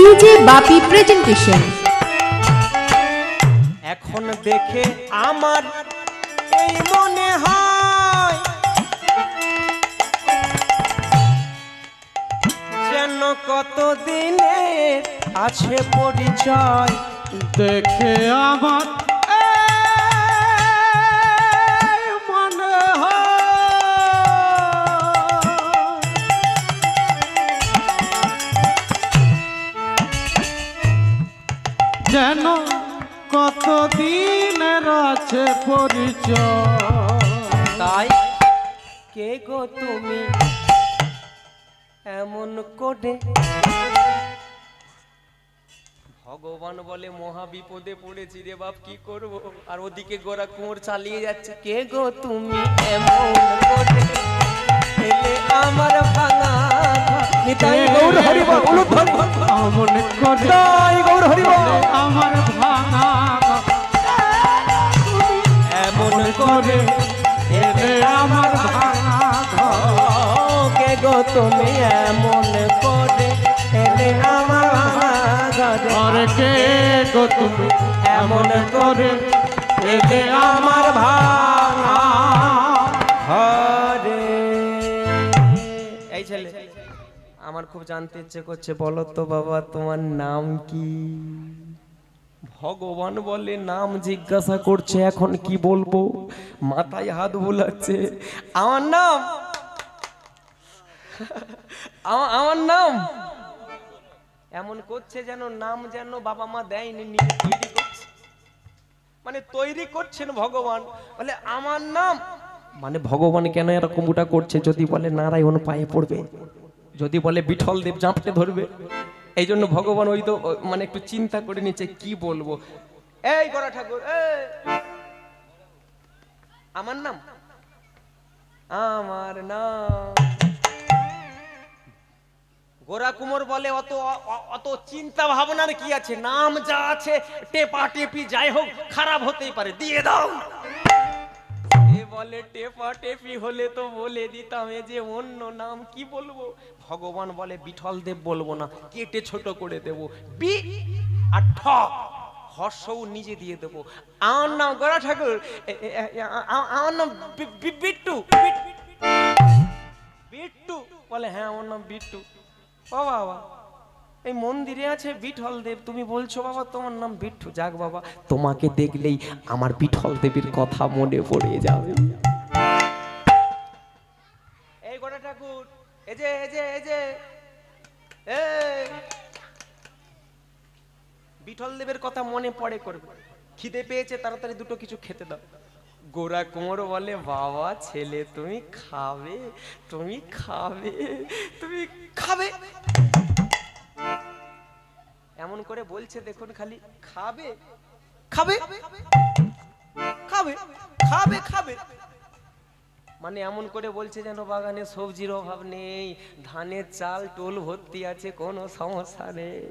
DJ বাপি presentation. এখন দেখে আমার এই মনে হয় যেন কত দিনের আছে পরিচয়। দেখে আমার মনে যেন কত দিনের আছে পরিচয়। তাই কে গো তুমি এমন করে? ভগবান বলে মহা বিপদে পড়েছি রে বাপ, কি করব? আর ওদিকে গোরা কুমোর চালিয়ে যাচ্ছে, কে গো তুমি এমন করে এলে আমার ভাঙা। নিতাই গৌর হরি বল, উলুধ্বনি এমন করে নিতাই গৌর হরি বল। আমার ভাঙা এমন করে এলে আমার ভাঙা কে গো তুমি এমন করে এলে আমার ভাঙা ঘরে। ঘরে কে গো তুমি এমন করে এলে আমার ভাঙা ঘরে। এই ছেলে, আমার খুব জানতে ইচ্ছে করছে, বলো তো বাবা তোমার নাম কি? ভগবান বলে নাম জিজ্ঞাসা করছে, এখন কি বলবো? মাথায় হাত বুলাচ্ছে। আমার নাম আমার নাম এমন করছে যেন নাম যেন বাবা মা দেয়নি, নিজে তৈরি করছে। মানে তৈরি করছেন ভগবান। বলে আমার নাম, মানে ভগবান কেন এরকম ওটা করছে? যদি বলে নারায়ণ পায়ে পড়বে, যদি বলে বিঠল দেব জাঁপটে ধরবে। এই জন্য ভগবান ওই তো মানে একটু চিন্তা করে নিচ্ছে কি বলবো। এই গোরা ঠাকুর, আমার নাম আমার নাম গোরা কুমোর বলে অত অত চিন্তা ভাবনার কি আছে? নাম যা আছে টেপা টেপি যাই হোক খারাপ হতেই পারে, দিয়ে দাও। এ বলে টেপা টেপি হলে তো বলে দিতাম, এ যে অন্য নাম, কি বলবো? ভগবান বলে বিঠল দেব বলবো না, কেটে ছোট করে দেব। বি আর ঠ হর্ষও নিজে দিয়ে দেবো। আমার নাম গোরা ঠাকুর, আমার নাম বিট্টু। বিট্টু বলে হ্যাঁ আমার নাম বিট্টু। ও বাবা, এই মন্দিরে আছে বিঠল দেব, তুমি বলছো বাবা তোমার নাম বিট্টু। যাক বাবা, তোমাকে দেখলেই আমার বিঠল দেবীর কথা মনে পড়ে যাবে। এই গোটা ঠাকুর, এই যে এই যে এই যে বিঠল দেবের কথা মনে পড়ে করবে। খিদে পেয়েছে, তাড়াতাড়ি দুটো কিছু খেতে দাও। গোরা কুমোর বলে বাবা ছেলে তুমি খাবে, তুমি খাবে, তুমি খাবে, এমন করে বলছে দেখুন, খালি খাবে খাবে খাবে খাবে খাবে, মানে এমন করে বলছে যেন বাগানে সবজির অভাব নেই, ধানের চাল টোল ভর্তি আছে, কোনো সমস্যা নেই।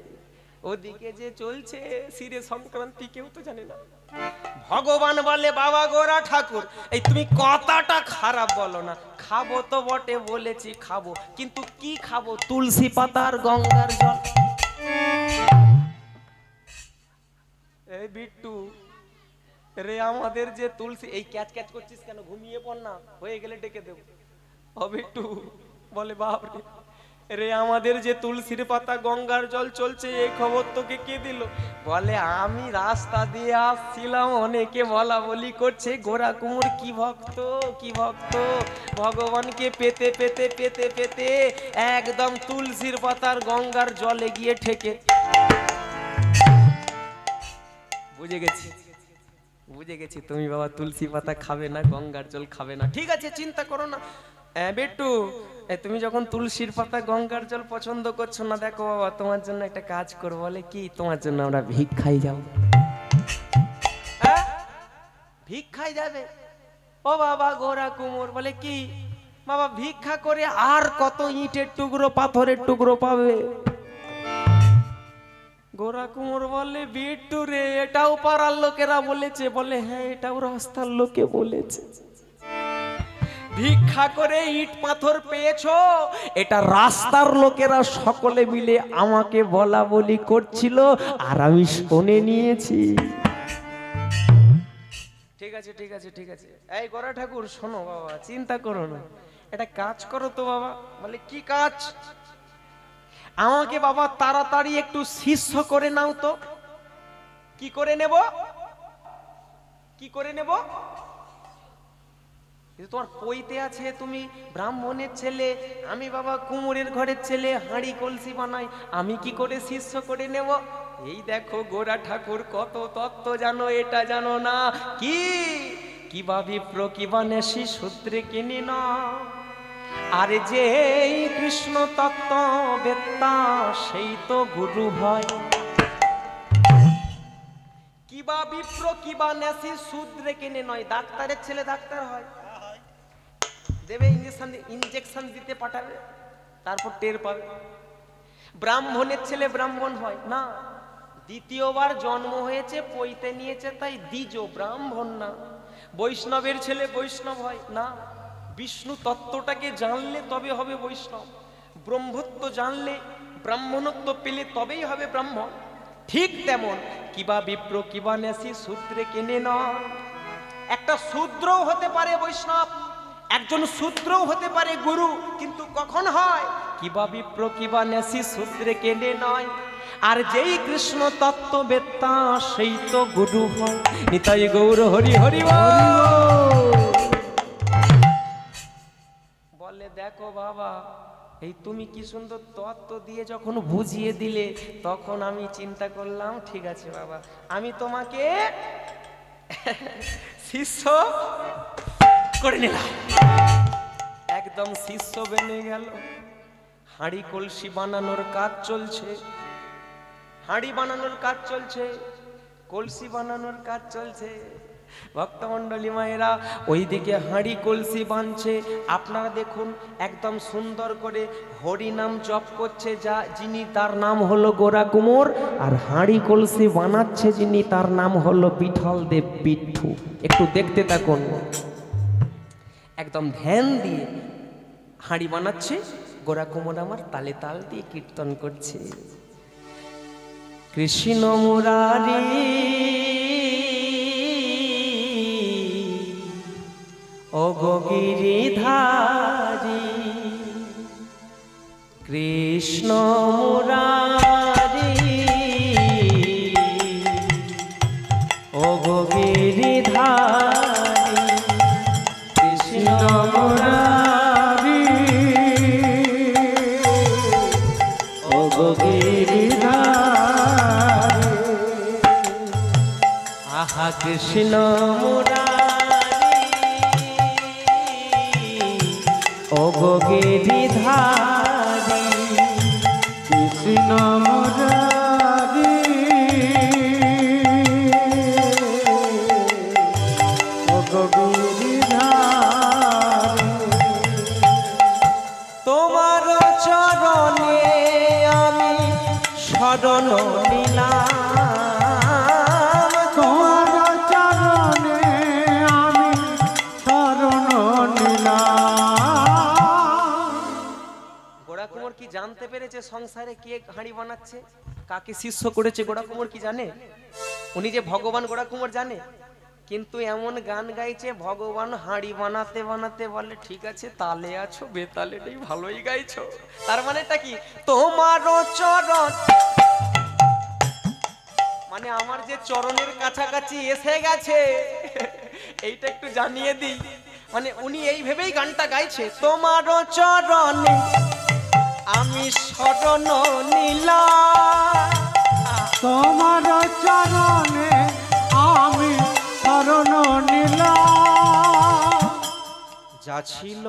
ওদিকে যে চলছে শিরে সংক্রান্তি কেউ তো জানে না। ভগবান বলে বাবা গোরা ঠাকুর, এই তুমি কথাটা খারাপ বলো না, খাবো তো বটে বলেছি খাবো, কিন্তু কি খাবো? তুলসী পাতার গঙ্গার জল। এই বিট্টু রে, আমাদের যে তুলসী, এই ক্যাচ ক্যাচ করছিস কেন? ঘুমিয়ে পড় না, হয়ে গেলে ডেকে দেব। ও বিট্টু বলে বাপ রে, আমাদের যে তুলসীর পাতা গঙ্গার জল চলছে, এই খবর তোকে কে দিল? বলে আমি রাস্তা দিয়ে আসছিলাম, অনেকে বলা বলি করছে গোরা কুমোর কি ভক্ত, কি ভক্ত, ভগবানকে পেতে পেতে পেতে পেতে একদম তুলসীর পাতার গঙ্গার জলে গিয়ে ঠেকে। বুঝে গেছি বুঝে গেছি, তুমি বাবা তুলসী পাতা খাবে না, গঙ্গার জল খাবে না, ঠিক আছে চিন্তা করো না। বেটু, তুমি যখন তুলসীর পাতা গঙ্গার জল পছন্দ করছো না, দেখো বাবা তোমার জন্য একটা কাজ করবো। বলে কি? তোমার জন্য আমরা ভিক্ষায় যাব। ভিক্ষায় যাবে? ও বাবা গোরা কুমোর বলে কি বাবা, ভিক্ষা করে আর কত ইটের টুকরো পাথরের টুকরো পাবে? গোরা কুমোর বলে বিট্টু রে, এটাও পাড়ার লোকেরা বলেছে। বলে হ্যাঁ, এটাও রাস্তার লোকে বলেছে। ভিক্ষা করে ইট পাথর পেয়েছো, এটা রাস্তার লোকেরা সকলে মিলে আমাকে বলা বলি করছিল আর আমি শুনে নিয়েছি। ঠিক আছে ঠিক আছে ঠিক আছে, এই গোরা ঠাকুর শোনো বাবা, চিন্তা করো না, এটা কাজ করো তো বাবা। বলে কি কাজ? আমাকে বাবা তাড়াতাড়ি একটু শিষ্য করে নাও তো। কি করে নেব? কি করে নেব? তোমার পইতে আছে, তুমি ব্রাহ্মণের ছেলে, আমি বাবা কুমোরের ঘরের ছেলে, হাঁড়ি কলসি বানাই, আমি কি করে শিষ্য করে নেব? এই দেখো গোরা ঠাকুর কত তত্ত্ব জানো, এটা জানো না কি? কিবা বিপ্র কিবা নেশি সূত্রে কিনি না, আর যে কৃষ্ণ তত্ত্ব বেত্তা সেই তো গুরু হয়। কিবা বিপ্র কিবা নেশি সূত্রে কিনে নয়, ডাক্তারের ছেলে ডাক্তার হয়, দেবে ইঞ্জেকশন দিতে পাঠাবে, তারপর টের পাবে। ব্রাহ্মণের ছেলে ব্রাহ্মণ হয় না, দ্বিতীয়বার জন্ম হয়েছে, পইতে নিয়েছে, তাই দ্বিজ ব্রাহ্মণ না। বৈষ্ণবের ছেলে বৈষ্ণব হয় না, বিষ্ণু তত্ত্বটাকে জানলে তবে হবে বৈষ্ণব, ব্রহ্মত্ব জানলে ব্রাহ্মণত্ব পেলে তবেই হবে ব্রাহ্মণ। ঠিক তেমন কিবা বিপ্র কিবা নেশি সূত্রে কেনে না, একটা শূদ্রও হতে পারে বৈষ্ণব, একজন শূদ্রও হতে পারে গুরু, কিন্তু কখন হয়? কিবা বিপ্র কিবা নেশি সূত্রে কেনে নয়, আর যেই কৃষ্ণ তত্ত্ব বেত্তা সেই তো গুরু হয়। নিতাই গৌর হরি হরি বলে দেখো বাবা, এই তুমি কি সুন্দর তত্ত্ব দিয়ে যখন বুঝিয়ে দিলে, তখন আমি চিন্তা করলাম ঠিক আছে বাবা, আমি তোমাকে শিষ্য করে নিলাম। একদম শিষ্য বেনে গেল। হাঁড়ি কলসি বানানোর কাজ চলছে, হাঁড়ি বানানোর কাজ চলছে, কলসি বানানোর কাজ চলছে। ভক্তমণ্ডলী মায়েরা ওইদিকে হাঁড়ি কলসি বানছে, আপনারা দেখুন একদম সুন্দর করে হরি নাম জপ করছে যিনি, তার নাম হলো গোরা কুমোর, আর হাঁড়ি কলসি বানাচ্ছে যিনি, তার নাম হলো বিঠল দেব বিঠু। একটু দেখতে থাকুন, একদম ধ্যান দিয়ে হাঁড়ি বানাচ্ছে গোরা কুমোর, আমার তালে তাল দিয়ে কীর্তন করছে। কৃষ্ণ মুরারি ও গিরিধারী, কৃষ্ণ মুরারি ও গিরিধারী, কৃষ্ণ মুরারি ও গিরিধারী। আহা কৃষ্ণ মুরারি ও গিরিধারী, কৃষ্ণ মুরারি ও গিরিধারী। তোমার চরণে আমি শরণ নিলাম, জানতে পেরেছে সংসারে কে হাঁড়ি বানাচ্ছে, কাকে শিষ্য করেছে গোরা কুমোর কি জানে? উনি যে ভগবান গোরা কুমোর জানে, কিন্তু এমন গান গাইছে ভগবান হাঁড়ি বানাতে বানাতে বলে ঠিক আছে তালে আছো, বেতালে নেই, ভালোই গাইছো। তার মানেটা কি? তোমার চরণ, মানে আমার যে চরণের কাছাকাছি এসে গেছে, এইটা একটু জানিয়ে দিই। মানে উনি এই ভেবেই গানটা গাইছে, তোমার চরণে আমি শরণ নিলাম, তোমার চরণে আমি শরণ নিলাম, যা ছিল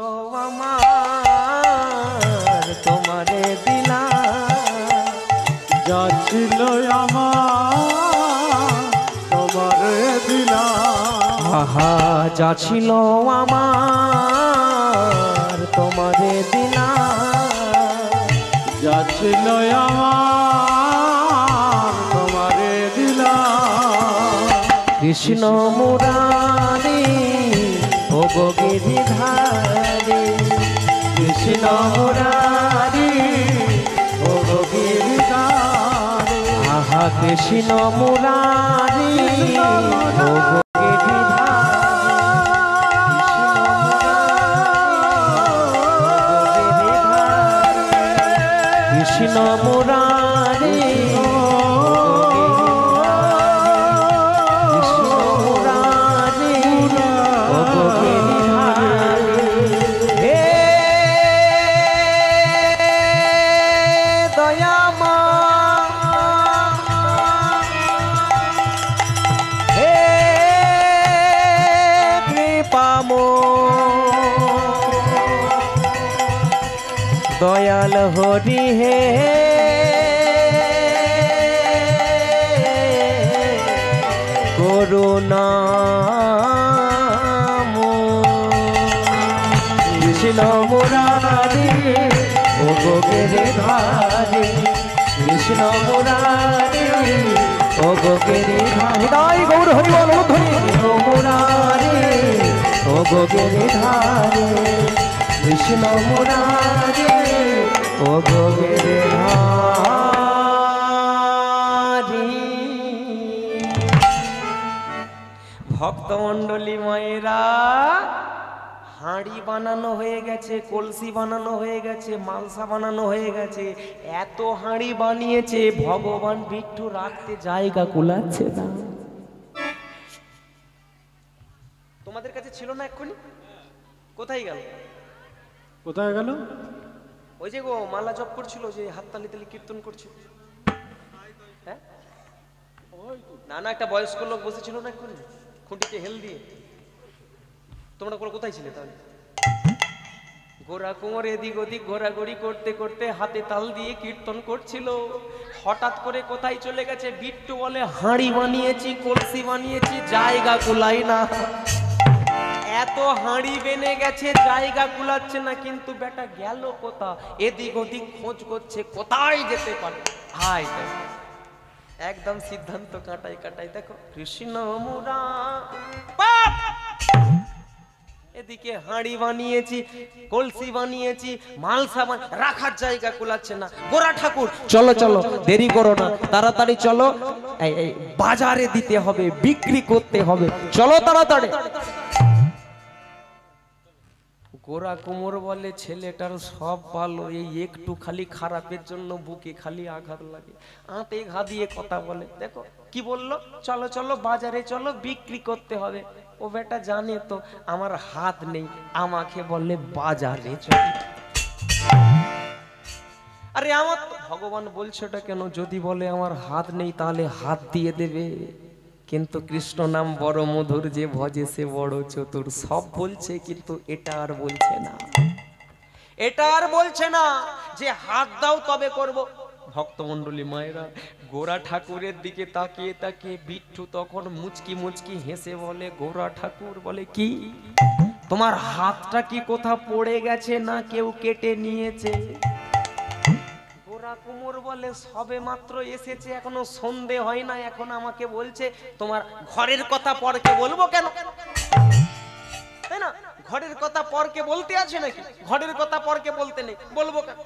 আমার তোমারে দিলাম, যা ছিল আমার তোমারে দিলাম। আহা যা ছিল আমার তোমারে দিলাম, যা ছিল আমার তোমারে দিলাম। কৃষ্ণ মুরারি ও গিরিধারী, কৃষ্ণ মুরারি ও গো গিরিধারী আহা কৃষ্ণ মুরারি ও গো কৃষ্ণ মুরারি কৃষ্ণ মুরারি ও গো গিরিধারী হে দয়ামা হে কৃপামো দয়াল হরি হে করুণামো কৃষ্ণ মুরারি ও গো গিরিধারী কৃষ্ণ মুরারি ও গো গিরিধারী দাই গৌর হরি বল ধ্বনি কৃষ্ণ মুরারি ও গো গিরিধারী কৃষ্ণ মুরারি ও গো গিরিধারী ভক্তমণ্ডলী মায়েরা হাঁড়ি বানানো হয়ে গেছে, কলসি বানানো হয়ে গেছে, মালসা বানানো হয়ে গেছে, এত হাঁড়ি বানিয়েছে ভগবান বিট্টু রাখতে জায়গা কুলাচ্ছে না। তোমাদের কাছে ছিল না এক্ষুনি? কোথায় গেল? কোথায় গেল? ওই যে গো মালা জপ করছিল, যে হাততালি তালি কীর্তন করছিল। হ্যাঁ না না, একটা বয়স্ক লোক বসেছিল না এক্ষুনি খুঁটিতে হেল দিয়ে। তোমরা কোথায় ছিলে তাহলে? গোরা কোমর এদিক ওদিক ঘোরাঘুরি করতে করতে হাতে তাল দিয়ে কীর্তন করছিল। হঠাৎ করে কোথায় চলে গেছে? বিট্টু বলে হাঁড়ি বানিয়েছি, কলসি বানিয়েছি, জায়গা কুলাই না। এত হাঁড়ি বেনে গেছে, জায়গা কুলাচ্ছে না, কিন্তু বেটা গেল কোথা? এদিক ওদিক খোঁজ করছে, কোথায় যেতে পারে। হাই একদম সিদ্ধান্ত কাটাই কাটাই, দেখো কৃষ্ণ মুরা এদিকে হাঁড়ি বানিয়েছি, কলসি বানিয়েছি, মালসা রাখার জায়গা কুলাচ্ছে না। গোরা ঠাকুর চলো চলো, দেরি করো না, তাড়াতাড়ি চলো, এই বাজারে দিতে হবে, বিক্রি করতে হবে, চলো তাড়াতাড়ি। গোরা কুমোর বলে ছেলেটার সব ভালো, এই একটু খালি খারাপের জন্য বুকে খালি আঘাত লাগে, আঁতে ঘা দিয়ে কথা বলে। দেখো কি বললো, চলো চলো বাজারে চলো, বিক্রি করতে হবে। ও বেটা জানে তো আমার হাত নেই, আমাকে বলে বাজারে চলো। আরে আমার ভগবান বলছে ওটা কেন? যদি বলে আমার হাত নেই তাহলে হাত দিয়ে দেবে, কিন্তু কৃষ্ণ নাম বড় মধুর, যে ভজে সে বড় চতুর। সব বলছে কিন্তু এটা আর বলছে না, এটা আর বলছে না যে হাত দাও তবে করব। ভক্তমণ্ডলী মায়েরা, গোরা ঠাকুরের দিকে তাকিয়ে তাকিয়ে বিট্টু তখন মুচকি মুচকি হেসে বলে, গোরা ঠাকুর বলে কি তোমার হাতটা কি কোথা পড়ে গেছে না কেউ কেটে নিয়েছে? গোরা কুমোর বলে সবে মাত্র এসেছে, এখনো সন্ধে হয় না, এখন আমাকে বলছে তোমার ঘরের কথা পরকে বলবো কেন? তাই না, ঘরের কথা পরকে বলতে আছে নাকি? ঘরের কথা পরকে বলতে নেই, বলবো কেন?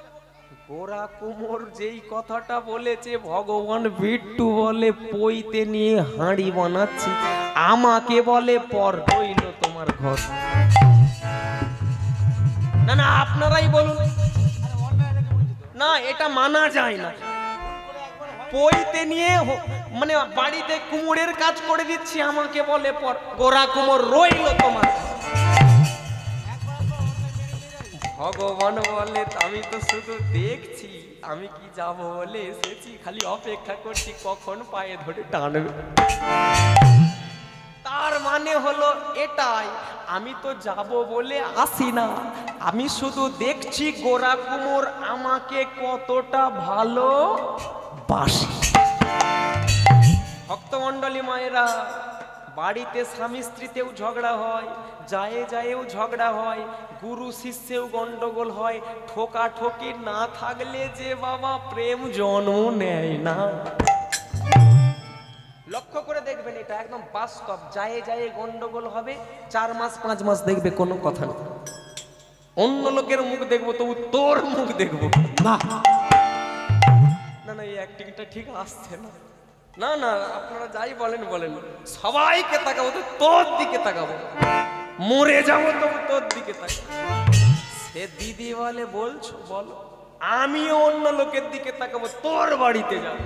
গোরা কুমোর যেই কথাটা বলেছে, ভগবান বিট্টু বলে পইতে নিয়ে হাঁড়ি বানাচ্ছি, আমাকে বলে পর রইল তোমার ঘর। না না আপনারাই বলুন না, এটা মানা যায় না। পইতে নিয়ে মানে বাড়িতে কুমোরের কাজ করে দিচ্ছি, আমাকে বলে পর, গোরা কুমোর রইল তোমার। ভগবান বলে আমি তো শুধু দেখছি, আমি কি যাব বলে এসেছি, খালি অপেক্ষা করছি কখন পায়ে ধরে টানবে। তার মানে হলো এটাই, আমি তো যাব বলে আসি না, আমি শুধু দেখছি গোরা কুমোর আমাকে কতটা ভালোবাসে। ভক্তমণ্ডলী মায়েরা, বাড়িতে স্বামী স্ত্রীতেও ঝগড়া হয়, যায়েও ঝগড়া হয়, গুরু শিষ্যেও গন্ডগোল হয়, ঠোকা ঠোকি না থাকলে যে বাবা প্রেম জন্ম নেয় না। লক্ষ্য করে দেখবেন, এটা একদম বাস্তব। যায়ে গন্ডগোল হবে, 4 মাস 5 মাস দেখবে কোনো কথা নেই। অন্য লোকের মুখ দেখবো, তবু তোর মুখ দেখবো না। না না, এই অ্যাক্টিংটা ঠিক আসছে না। না না, আপনারা যাই বলেন বলেন, সবাইকে তাকাবো তো তোর দিকে তাকাবো, মরে যাবো তবু তোর দিকে তাকাবো। সে দিদি বলে বলছো বলো, আমিও অন্য লোকের দিকে তাকাবো, তোর বাড়িতে যাবো।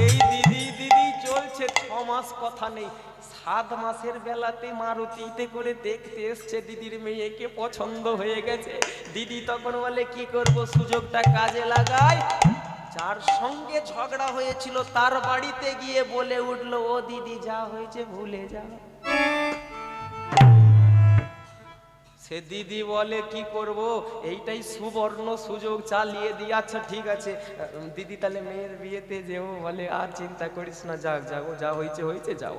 এই দিদি দিদি চলছে 6 মাস, কথা নেই। 7 মাসের বেলাতে মারুতিতে করে দেখতে এসছে, দিদির মেয়েকে পছন্দ হয়ে গেছে। দিদি তখন বলে কি করব, সুযোগটা কাজে লাগাই। যার সঙ্গে ঝগড়া হয়েছিল তার বাড়িতে গিয়ে বলে উঠলো, ও দিদি যা হয়েছে ভুলে যাও। সে দিদি বলে কি করব, এইটাই সুবর্ণ সুযোগ, চালিয়ে দিয়ে। আচ্ছা ঠিক আছে দিদি, তাহলে মেয়ের বিয়েতে যেও। বলে আর চিন্তা করিস না, যাক যাবো, যা হয়েছে হয়েছে, যাও।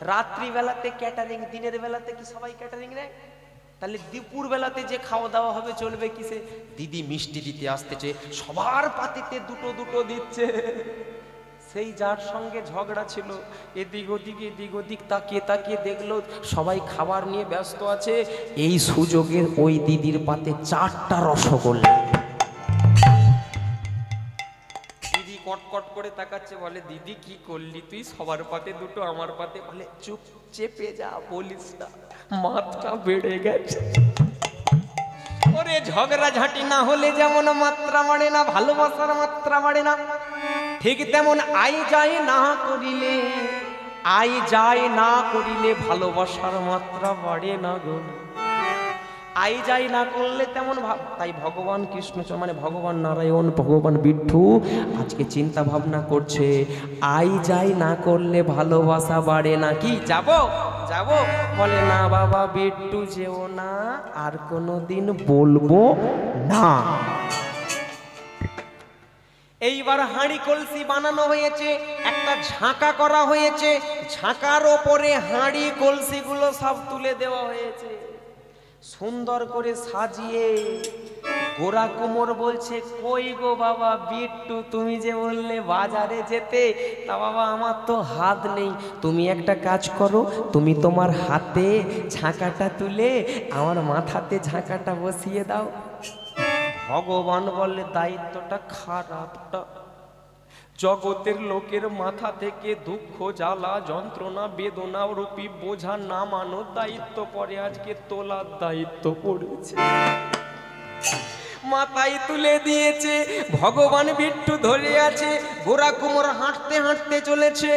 রাত্রি বেলাতে ক্যাটারিং, দিনের বেলাতে কি সবাই ক্যাটারিং নেয়? তাহলে দুপুর বেলাতে যে খাওয়া দাওয়া হবে চলবে কিসে? দিদি মিষ্টি দিতে আসতেছে, সবার পাতিতে দুটো দুটো দিচ্ছে। সেই যার সঙ্গে ঝগড়া ছিল এদিক ওদিক তাকিয়ে তাকিয়ে দেখলো সবাই খাবার নিয়ে ব্যস্ত আছে। এই সুযোগে ওই দিদির পাতে 4টা রসগোল্লা। দিদি কটকট করে তাকাচ্ছে, বলে দিদি কি করলি তুই, সবার পাতে দুটো আমার পাতে? বলে চুপ, চেপে যা, বলিস না, মাত্রা বেড়ে গেছে। ওরে ঝগড়া ঝাঁটি না হলে যেমন মাত্রা বাড়ে না, ভালোবাসার মাত্রা বাড়ে না, ঠিক তেমন আই যায় না করিলে ভালোবাসার মাত্রা বাড়ে না গো। আই যাই না করলে তেমন তাই ভগবান কৃষ্ণ মানে ভগবান নারায়ণ, ভগবান বিষ্ণু আজকে চিন্তা ভাবনা করছে, আই যাই না করলে ভালোবাসা বাড়ে না। কি যাবো? বলে না বাবা বিট্টু যেও না, আর কোনোদিন বলবো না। এইবার হাঁড়ি কলসি বানানো হয়েছে, একটা ঝাঁকা করা হয়েছে, ঝাঁকার ওপরে হাঁড়ি কলসিগুলো সব তুলে দেওয়া হয়েছে, সুন্দর করে সাজিয়ে। গোরা কুমোর বলছে, কই গো বাবা বিট্টু, তুমি যে বললে বাজারে যেতে, তা বাবা আমার তো হাত নেই, তুমি একটা কাজ করো, তুমি তোমার হাতে ঝাঁকাটা তুলে আমার মাথাতে ঝাঁকাটা বসিয়ে দাও। ভগবান বলে দায়িত্বটা খারাপটা, জগতের লোকের মাথা থেকে দুঃখ জ্বালা যন্ত্রণা বেদনা রূপী বোঝা নামানোর দায়িত্ব পরে আজকে তোলার দায়িত্ব পড়েছে। মাথায় তুলে দিয়েছে, ভগবান বিট্টু ধরে আছে। গোরা কুমোর হাঁটতে হাঁটতে চলেছে,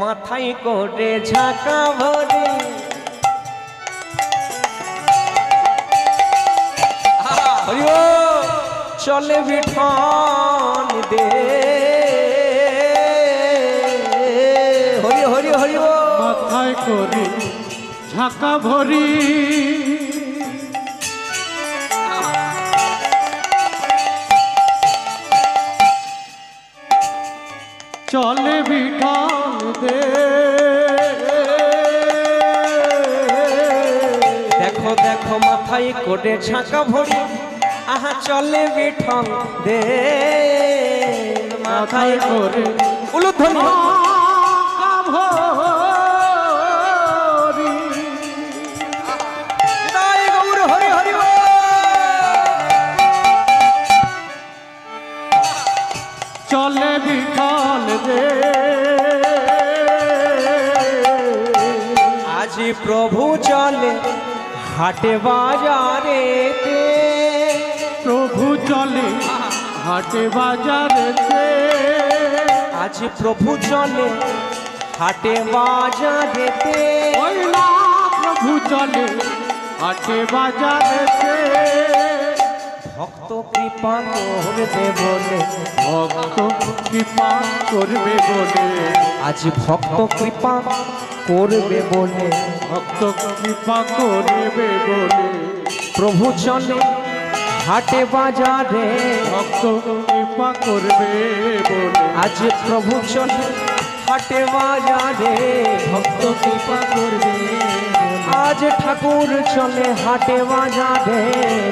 মাথায় করে ঝাঁকা ভরে। চলে বিঠান দে, হরি হরি হরি, মাথায় করে ঝাঁকা ভরি, চলে বিঠান দে। দেখো দেখো মাথায় করে ঝাঁকা ভরি, আহা চলে বিঠল দে, মাথায় করে উলুধ্বনি ভরি, জয় গৌর হরি হরি। চলে বিঠাল দে, আজি প্রভু চলে হাটে বাজারে, প্রভু চলে হাটে বাজারেতে, আজ প্রভু চলে হাটে বাজারেতে, ওই না প্রভু চলে হাটে বাজারেতে। ভক্ত কৃপা করবে বলে, ভক্ত কৃপা করবে বলে, আজ ভক্ত কৃপা করবে বলে, ভক্ত কৃপা করবে বলে, প্রভু চলে হাটে বাজারে, ভক্ত কৃপা করবে বলে, আজ প্রভু চলে হাটে বাজারে, ভক্ত কৃপা করবে। আজ ঠাকুর চলে হাটে বাজারে,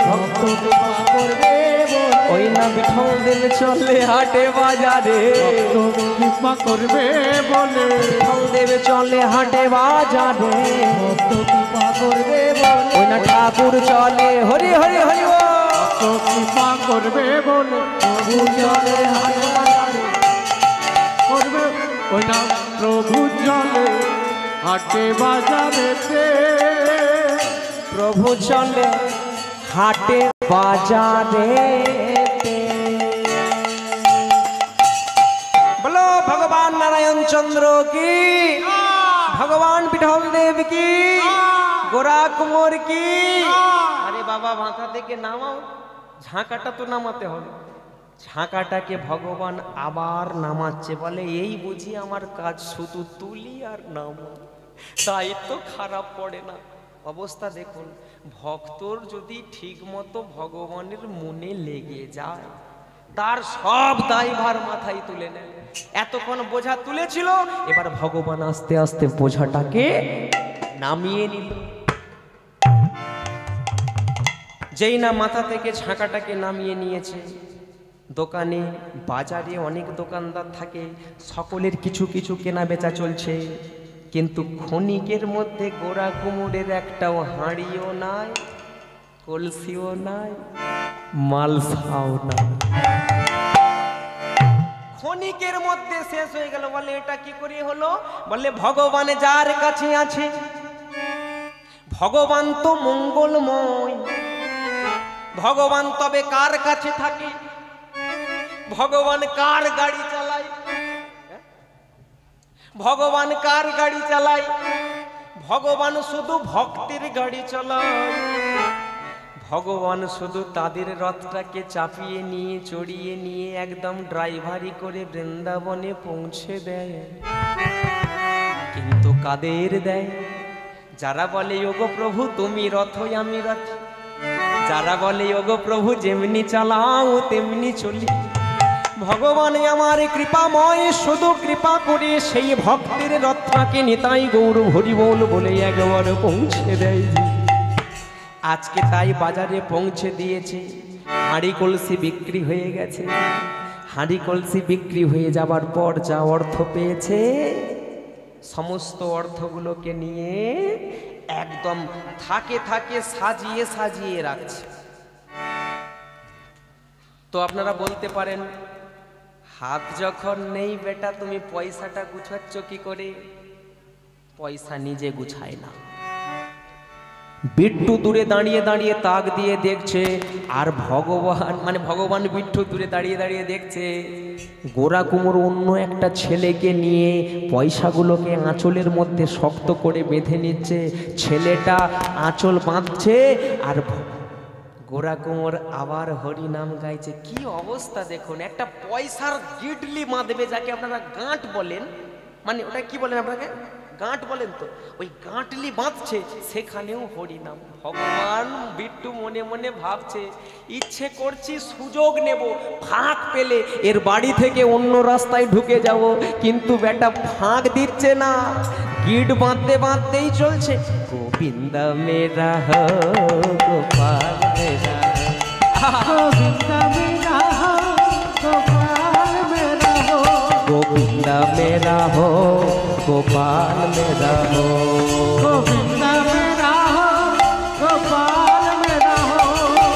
ভক্ত কৃপা করবে বলে। ওই না বিঠল দেব চলে হাটে বাজারে, ভক্ত কৃপা করবে বলে, বিঠল দেব চলে হাটে বাজারে, ভক্ত কৃপা করবে বলে, ওই না ঠাকুর চলে হরি হরি হরি বল। ভক্ত কৃপা করবে বলে, প্রভু চলে হাটে বাজারে, করবে ওই না প্রভু চলে হাটে বাজারেতে, প্রভু চলে হাটে বাজারে। বলো ভগবান নারায়ণ চন্দ্র কি, ভগবান বিঠল দেব কি, গোরা কুমোর কি। আরে বাবা মাথা থেকে নামাও, ঝাঁকাটা তো নামাতে হবে। ঝাঁকাটাকে ভগবান আবার নামাচ্ছে, বলে এই বুঝি আমার কাজ, শুধু তুলি আর নামা, তাই তো খারাপ পড়ে না। অবস্থা দেখুন, ভক্তর যদি ঠিক মতো ভগবানের মনে লেগে যায়, তার সব দায়ভার মাথায় তুলে নেয়। এতক্ষণ বোঝা তুলেছিল, এবার ভগবান আস্তে আস্তে বোঝাটাকে নামিয়ে নিল। যেই না মাথা থেকে ঝাঁকাটাকে নামিয়ে নিয়েছে, দোকানে বাজারে অনেক দোকানদার থাকে, সকলের কিছু কিছু কেনা বেচা চলছে, কিন্তু ক্ষণিকের মধ্যে গোরা কুমোরের একটাও হাঁড়িও নাই, কলসিও নাই, মালসাও নাই। ক্ষণিকের মধ্যে শেষ হয়ে গেল। বলে এটা কি করে হলো? বলে ভগবান যার কাছে আছে, ভগবান তো মঙ্গলময়, ভগবান তবে কার কাছে থাকে? ভগবান কার গাড়ি চালায়? ভগবান কার গাড়ি চালায়? ভগবান শুধু ভক্তের গাড়ি চালায়। ভগবান শুধু তাদের রথটাকে চাপিয়ে নিয়ে চড়িয়ে নিয়ে একদম ড্রাইভারি করে বৃন্দাবনে পৌঁছে দেয়। কিন্তু কাদের দেয়? যারা বলে ওগো প্রভু তুমি রথই আমি রথ, যারা বলে ওগো প্রভু যেমনি চালাও তেমনি চলি। ভগবান আমার কৃপাময়, শুধু কৃপা করে সেই ভক্তের রথটাকে নিতাই গৌর হরি বল বলে একবার পৌঁছে দেয়। আজকে তাই বাজারে পৌঁছে দিয়েছে, হাঁড়ি কলসি বিক্রি হয়ে গেছে। হাঁড়ি কলসি বিক্রি হয়ে যাবার পর যা অর্থ পেয়েছে, সমস্ত অর্থগুলোকে নিয়ে একদম থাকে থাকে সাজিয়ে সাজিয়ে রাখছে। তো আপনারা বলতে পারেন, হাত যখন নেই বেটা তুমি পয়সাটা গুছাচ্ছ কি করে? পয়সা নিজে গুছায় না। বিট্টু দূরে দাঁড়িয়ে দাঁড়িয়ে তাক দিয়ে দেখছে, আর ভগবান বিট্টু দূরে দাঁড়িয়ে দাঁড়িয়ে দেখছে গোরা কুমোর অন্য একটা ছেলেকে নিয়ে পয়সাগুলোকে আঁচলের মধ্যে শক্ত করে বেঁধে নিচ্ছে। ছেলেটা আঁচল বাঁধছে আর গোরা কুমোর আবার হরি নাম গাইছে। কি অবস্থা দেখুন, একটা পয়সার গিডলি বাঁধবে, যাকে আপনারা গাঁট বলেন, মানে ওটা কি বলেন আপনাকে? গাঁট বলেন তো, ওই গাঁটলি বাঁধছে, সেখানেও হরিনাম। ভগবান বিট্টু মনে মনে ভাবছে, ইচ্ছে করছি সুযোগ নেব, ফাঁক পেলে এর বাড়ি থেকে অন্য রাস্তায় ঢুকে যাব, কিন্তু বেটা ফাঁক দিচ্ছে না, গিট বাঁধতে বাঁধতেই চলছে। গোবিন্দ মেরা হো গোপাল মেরা, গোবিন্দ মেরা হো গোপাল মেরা হো, গোবিন্দ মেরা হো गोपाल मेरा हो, गोविंद मेरा हो गोपाल मेरा हो,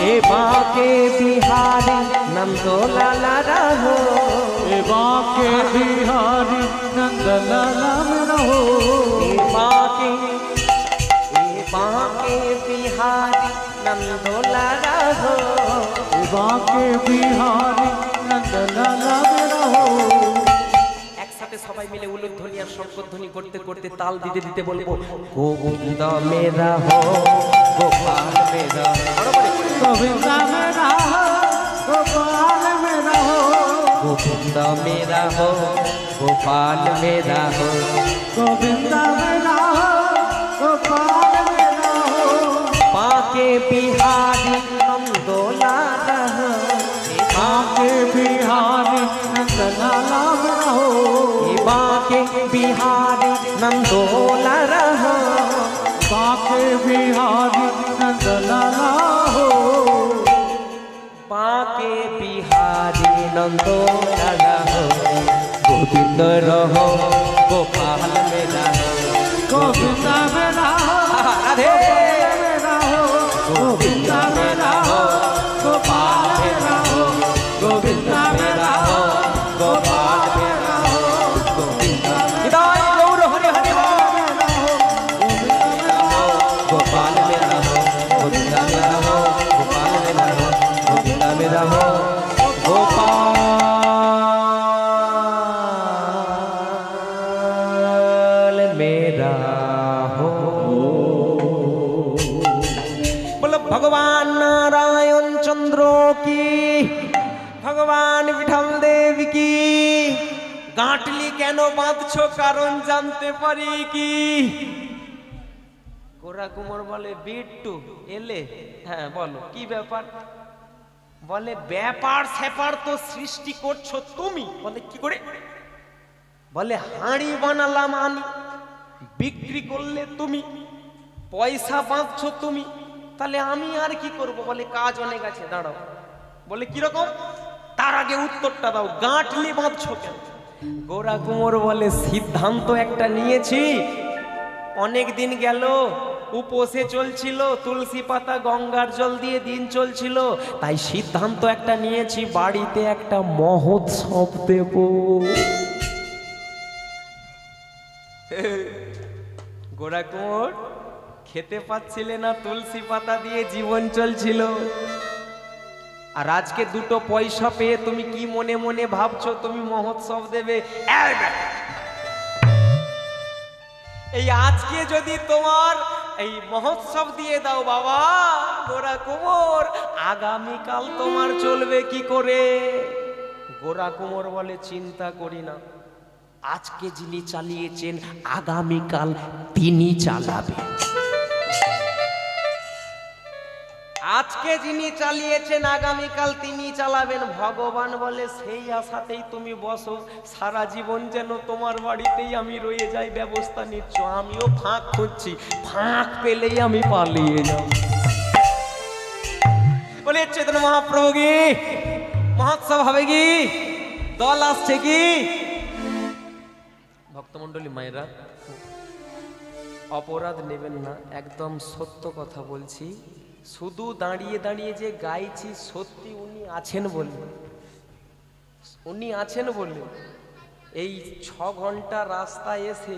ए बाके बिहारी नंदो लाला रहो, ए बाके बिहारी नंद लाला मेरा हो, ए बाके बिहारी नंदो लाला हो, ए बाके बिहारी नंद लाला मेरा हो। সবাই মিলে উলুধ্বনি আর শঙ্খধ্বনি করতে করতে তাল দিতে দিতে বলবো, গোবিন্দ মেরা হো গোপাল মেরা, गोविंद मेरा हो गोपाल मेरा हो, गोविंद मेरा हो गोपाल मेरा हो, गोविंद मेरा हो गोपाल मेरा हो, बाके बिहारी नंदो लाला हो, बाके बिहारी नंद लाला मेरा हो, बाके बिहारी नंदो लाला हो, बाके बिहारी नंद लाला हो, बाके नंदो राधा हो गोविंद रहो गोपाल मेरा हो गोविंद मेरा हो राधे मेरा हो गोविंद मेरा हो गोपाल मेरा हो गोविंद मेरा हो गोपाल मेरा हो गोविंद हृदय गौर हरि हरि गोपाल मेरा हो गोविंद मेरा हो गोपाल मेरा हो गोविंद मेरा हो गोपाल मेरा हो। बोलो भगवान नारायण चंद्र की, भगवान विठल देव की। গাঁটলি কেন বাঁধছো কারণ জানতে পারি কি? গোরা কুমার বলে বিট্টু এলে, হ্যাঁ বলো কি ব্যাপার? বলে ব্যাপার স্যাপার তো সৃষ্টি করছো তুমি। বলে কি করে? বলে হাঁড়ি বানালাম আমি, বিক্রি করলে তুমি, পয়সা বাঁধছো তুমি, তাহলে আমি আর কি করব? বলে কাজ অনেক আছে, দাঁড়াও। বলে কিরকম? তার আগে উত্তরটা দাও, গাঁটলি বাঁধছো কেন? গোরা কুমার বলে সিদ্ধান্ত একটা নিয়েছি, অনেক দিন গেল উপোসে চলছিল, তুলসী পাতা গঙ্গার জল দিয়ে দিন চলছিল, তাই সিদ্ধান্ত একটা নিয়েছি, বাড়িতে একটা মহোৎসব দেব। গোরা কুমার খেতে পাচ্ছিলে না, তুলসী পাতা দিয়ে জীবন চলছিল, আর আজকে দুটো পয়সা পেয়ে তুমি কি মনে মনে ভাবছো তুমি মহোৎসব দেবে? এই আজকে যদি তোমার এই মহোৎসব দিয়ে দাও বাবা গোরা কুমার, আগামীকাল তোমার চলবে কি করে? গোরা কুমার বলে চিন্তা করি না, আজকে যিনি চালিয়েছেন আগামীকাল তিনি চালাবেন। আজকে যিনি চালিয়েছেন আগামীকাল তিনি চালাবেন। ভগবান বলে সেই আশাতেই তুমি বসো, সারা জীবন যেন তোমার বাড়িতেই আমি রয়ে যাই ব্যবস্থা নিচ্ছ। আমিও ফাঁক খুঁজছি, ফাঁক পেলেই আমি পালিয়ে যাব। বলে চৈতন্য মহাপ্রভু কি মহোৎসব হবে কি? দল আসছে কি? ভক্তমণ্ডলী মায়েরা, অপরাধ নেবেন না, একদম সত্য কথা বলছি। শুধু দাঁড়িয়ে দাঁড়িয়ে যে গাইছি, সত্যি উনি আছেন বলে, উনি আছেন বলে এই 6 ঘন্টা রাস্তায় এসে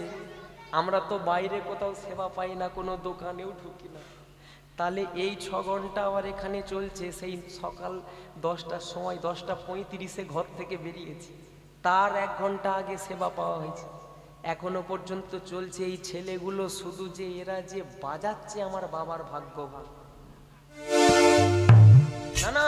আমরা তো বাইরে কোথাও সেবা পাই না, কোনো দোকানেও ঢুকি না, তাহলে এই 6 ঘন্টা আবার এখানে চলছে। সেই সকাল 10টার সময় 10:35-এ ঘর থেকে বেরিয়েছি, তার 1 ঘন্টা আগে সেবা পাওয়া হয়েছে, এখনো পর্যন্ত চলছে। এই ছেলেগুলো শুধু যে এরা যে বাজাচ্ছে আমার বাবার ভাগ্যবান। না না,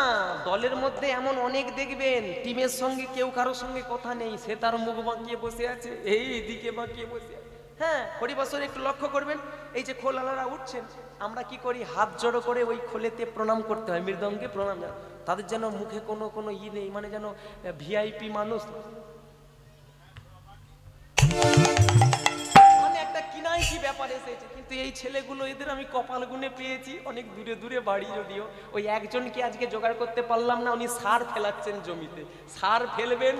দলের মধ্যে এমন অনেক দেখবেন টিমের সঙ্গে কেউ কারোর সঙ্গে কথা নেই, সে তার মুখ বাঁকিয়ে বসে আছে, এই দিকে বাঁকিয়ে বসে আছে। হ্যাঁ, হরিবছর একটু লক্ষ্য করবেন, এই যে খোলালারা উঠছেন, আমরা কি করি? হাত জড়ো করে ওই খোলেতে প্রণাম করতে হয়, মৃদঙ্গে প্রণাম। তাদের যেন মুখে কোনো ই নেই, মানে যেন ভিআইপি মানুষ, মানে একটা কিনাই কি ব্যাপার এসেছে। কিন্তু এই ছেলেগুলো, এদের আমি কপাল গুনে পেয়েছি, অনেক দূরে দূরে বাড়ি, যদিও ওই একজনকে আজকে জোগাড় করতে পারলাম না, উনি সার ফেলাচ্ছেন জমিতে, সার ফেলবেন।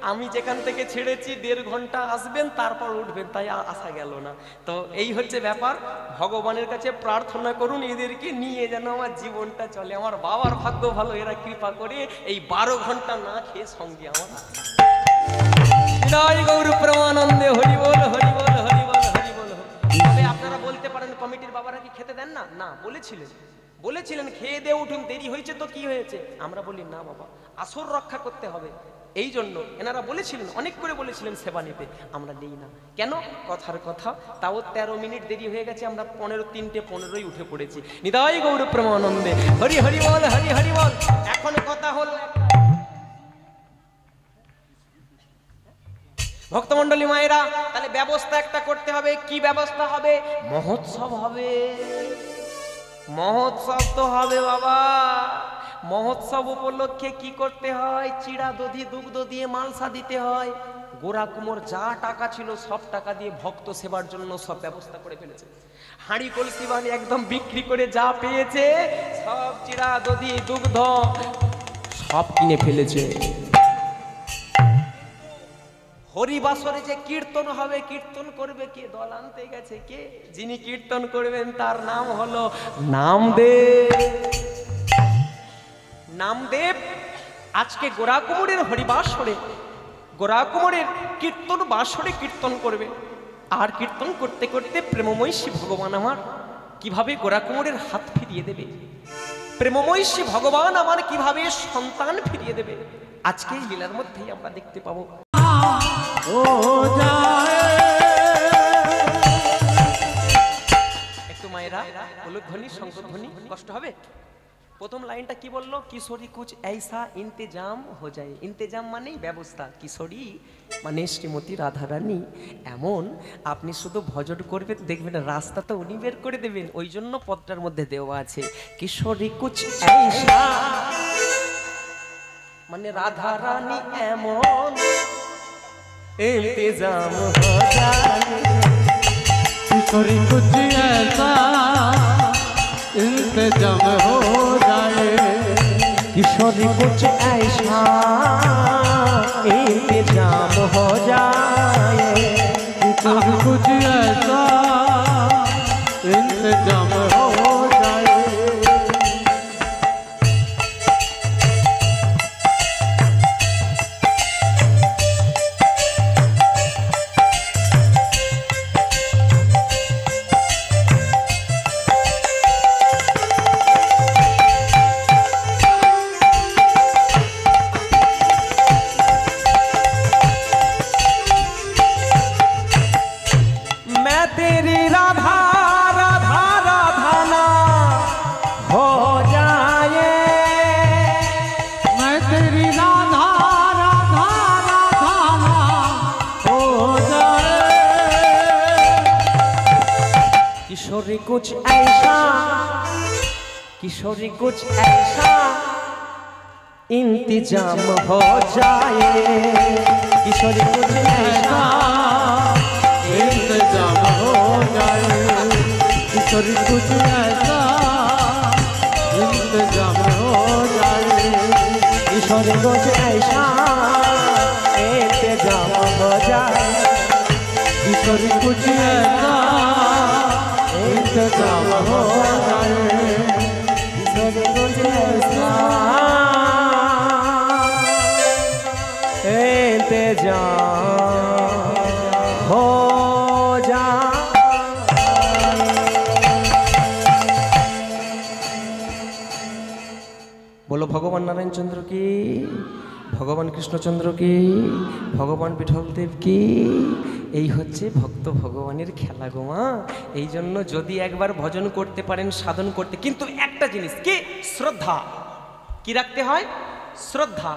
আমি যেখান থেকে ছেড়েছি 1.5 ঘন্টা আসবেন, তারপর উঠবেন, তাই আসা গেল না। তো এই হচ্ছে ব্যাপার। ভগবানের কাছে প্রার্থনা করুন এদেরকে নিয়ে যেন আমার জীবনটা চলে। আমার বাবার ভাগ্য ভালো, এরা কৃপা করে এই 12 ঘন্টা না খেয়ে সঙ্গে আমার। জয় গৌর প্রেমানন্দে, হরি বল হরি বল হরি বল হরি বল। তবে আপনারা বলতে পারেন কমিটির বাবারা কি খেতে দেন না? না, বলেছিলেন খেয়ে দিয়ে উঠুন, দেরি হয়েছে তো কি হয়েছে? আমরা বলি না বাবা, আসর রক্ষা করতে হবে, এই জন্য এনারা বলেছিলেন, অনেক করে বলেছিলেন সেবা নিতে, আমরা নেই না। কেন? কথার কথা, তাও 13 মিনিট দেরি হয়ে গেছে, আমরা 3:15 উঠে পড়েছি। নিতাই গৌর প্রেমানন্দে, হরি হরি বল হরি হরি বল। এখন কথা হলো ভক্তমণ্ডলী মায়েরা, তাহলে ব্যবস্থা একটা করতে হবে। কি ব্যবস্থা হবে? মহোৎসব হবে। মহোৎসব তো হবে বাবা। মহোৎসব উপলক্ষে কি করতে হয়? চিড়া, দধি, দুগ্ধ দিয়ে মালসা দিতে হয়। গোরা কুমার যা টাকা ছিল সব টাকা দিয়ে ভক্ত সেবার জন্য সব ব্যবস্থা করে ফেলেছে। হাঁড়ি কলসি বানি একদম বিক্রি করে যা পেয়েছে সব চিড়া, দধি, দুগ্ধ সব কিনে ফেলেছে। হরিবাসরে যে কীর্তন হবে, কীর্তন করবে কে? দল আনতে গেছে কে? যিনি কীর্তন করবেন তার নাম হলো নামদেব। নামদেব আজকে গোড়াকুমোরের হরিবাসরে, গোড়াকুমোরের কীর্তন বাসরে কীর্তন করবে। আর কীর্তন করতে করতে প্রেমময় শ্রী ভগবান আমার কিভাবে গোড়াকুমোরের হাত ফিরিয়ে দেবে, প্রেমময় শ্রী ভগবান আমার কিভাবে সন্তান ফিরিয়ে দেবে, আজকে এই লীলার মধ্যেই আমরা দেখতে পাবো। ও যায় একটু মায়েরা উলুধ্বনি শঙ্খধ্বনি কষ্ট হবে। প্রথম লাইনটা কি বললো? কিশোরী কুচ ऐसा इंतजाम हो जाए। इंतजाम মানেই ব্যবস্থা, কিশোরী মানে শ্রীমতী রাধারানী এমন আপনি শুধু ভজন করবেন, দেখবেন রাস্তা তো উনি বের করে দেবেন। ওই জন্য পদটার মধ্যে দেওয়া আছে কিশোরী কুচ ऐसा, মানে রাধারানী এমন इंतजाम हो जाए। किशोरी कुछ ऐसा इंतजाम हो जाए। किशोरी कुछ ऐसा इंतजाम हो जाए। किशोरी कुछ ऐसा इंतजाम हो जाए। किशोरी कुछ ऐसा, किशोरी कुछ ऐसा इंतजाम हो जाए। किशोरी कुछ ऐसा इंतजाम हो जाए। किशोरी कुछ ऐसा इंतजाम हो जाए। किशोरी कुछ ऐसा इंतजाम हो जाए। किशोरी कुछ ऐसा इंतजाम हो जाए। किशोरी कुछ ऐसा इंतजाम हो जाए। बोलो भगवान नारायण चंद्र की, ভগবান কৃষ্ণচন্দ্র কি, ভগবান বিঠলদেব কি। এই হচ্ছে ভক্ত ভগবানের খেলা গো মা। এই জন্য যদি একবার ভজন করতে পারেন, সাধন করতে, কিন্তু একটা জিনিস কি, শ্রদ্ধা। কি রাখতে হয়? শ্রদ্ধা।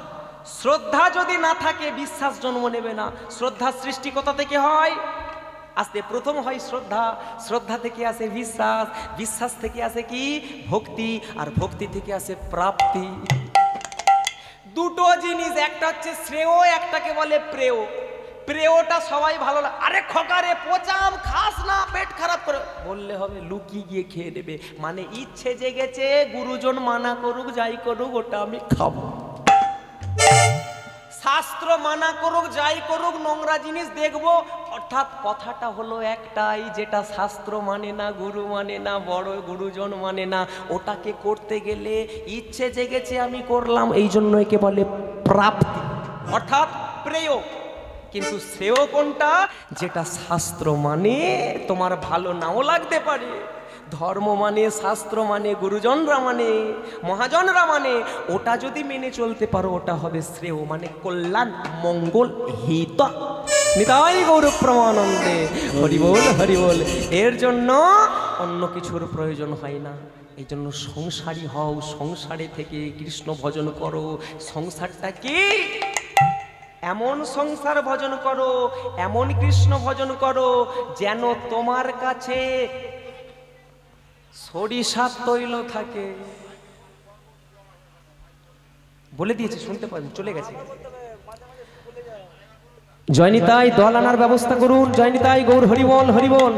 শ্রদ্ধা যদি না থাকে বিশ্বাস জন্ম নেবে না। শ্রদ্ধা সৃষ্টি কোথা থেকে হয়? আস্তে প্রথম হয় শ্রদ্ধা, শ্রদ্ধা থেকে আসে বিশ্বাস, বিশ্বাস থেকে আসে কি, ভক্তি, আর ভক্তি থেকে আসে প্রাপ্তি। দুটো জিনিস, একটা হচ্ছে শ্রেয়, একটাকে বলে প্রেয়। প্রেয়টা সবাই ভালো লাগে, আরে খোকারে পচাম খাস না, পেট খারাপ করে বললে হবে, লুকিয়ে গিয়ে খেয়ে নেবে। মানে ইচ্ছে জেগেছে, গুরুজন মানা করুক যাই করুক ওটা আমি খাবো। শাস্ত্র মানা করুক যাই করুক নোংরা জিনিস দেখবো। অর্থাৎ কথাটা হলো একটাই, যেটা শাস্ত্র মানে না, গুরু মানে না, বড় গুরুজন মানে না, ওটাকে করতে গেলে ইচ্ছে জেগেছে আমি করলাম, এই জন্য একে বলে প্রাপ্তি, অর্থাৎ প্রেয়। কিন্তু শ্রেয় কোনটা? যেটা শাস্ত্র মানে, তোমার ভালো নাও লাগতে পারে, ধর্ম মানে, শাস্ত্র মানে, গুরুজনরা মানে, মহাজনরা মানে, ওটা যদি মেনে চলতে পারো ওটা হবে শ্রেয়, মানে কল্যাণ, মঙ্গল, হিত। নিতাই গৌর প্রমানন্দে হরি বল হরি বল। এর জন্য অন্য কিছুর প্রয়োজন হয় না। এই জন্য সংসারী হও, সংসারে থেকে কৃষ্ণ ভজন করো। সংসারটা কি? এমন সংসার ভজন করো, এমন কৃষ্ণ ভজন করো যেন তোমার কাছে সরিষার তৈল থাকে। বলে দিয়েছে, শুনতে পারেন, চলে গেছে। জয়নিতাই দল আনার ব্যবস্থা করুন। জয়নিতাই গৌর হরিবল হরিবল।